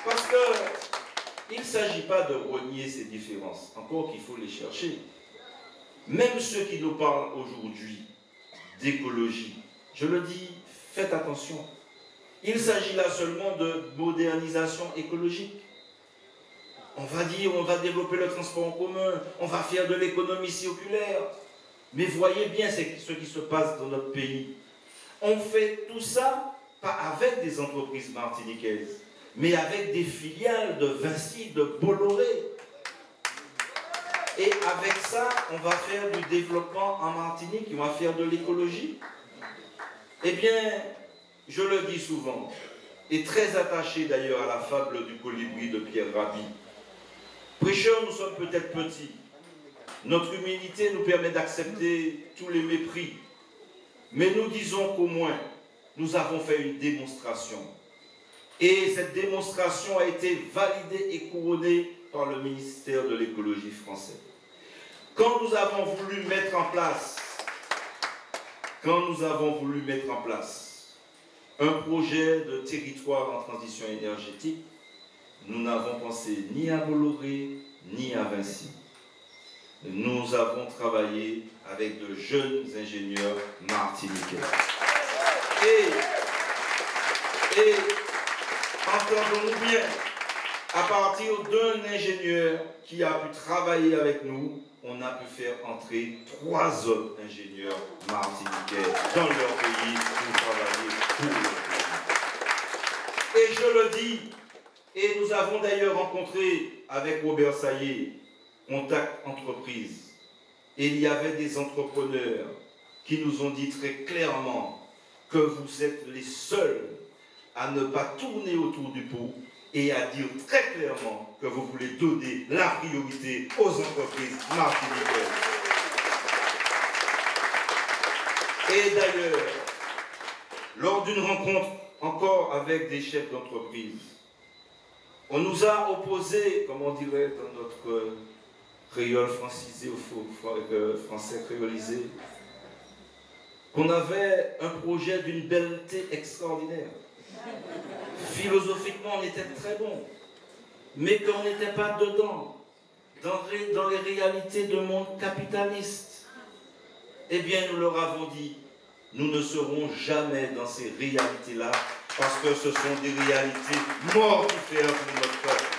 Parce qu'il ne s'agit pas de renier ces différences, encore qu'il faut les chercher. Même ceux qui nous parlent aujourd'hui d'écologie, je le dis, faites attention. Il s'agit là seulement de modernisation écologique. On va dire, on va développer le transport en commun, on va faire de l'économie circulaire. Mais voyez bien ce qui se passe dans notre pays. On fait tout ça, pas avec des entreprises martiniquaises, mais avec des filiales de Vinci, de Bolloré. Et avec ça, on va faire du développement en Martinique, on va faire de l'écologie. Eh bien, je le dis souvent, et très attaché d'ailleurs à la fable du colibri de Pierre Rabhi. Prêcheurs, nous sommes peut-être petits. Notre humilité nous permet d'accepter tous les mépris. Mais nous disons qu'au moins, nous avons fait une démonstration. Et cette démonstration a été validée et couronnée par le ministère de l'écologie français. Quand nous avons voulu mettre en place un projet de territoire en transition énergétique, nous n'avons pensé ni à Bolloré, ni à Vinci. Nous avons travaillé avec de jeunes ingénieurs martiniquais. Et entendons-nous bien, à partir d'un ingénieur qui a pu travailler avec nous, on a pu faire entrer 3 autres ingénieurs martiniquais dans leur pays pour travailler pour leur pays. Et je le dis, et nous avons d'ailleurs rencontré avec Robert Saillé, Contact Entreprise, et il y avait des entrepreneurs qui nous ont dit très clairement que vous êtes les seuls à ne pas tourner autour du pot et à dire très clairement que vous voulez donner la priorité aux entreprises martiniquaises. Et d'ailleurs, lors d'une rencontre encore avec des chefs d'entreprise, on nous a opposé, comme on dirait dans notre créole francisé ou français créolisé, qu'on avait un projet d'une belleté extraordinaire. Philosophiquement, on était très bon, mais qu'on n'était pas dedans, dans les réalités du monde capitaliste. Eh bien, nous leur avons dit, nous ne serons jamais dans ces réalités-là, parce que ce sont des réalités mortifères pour notre peuple.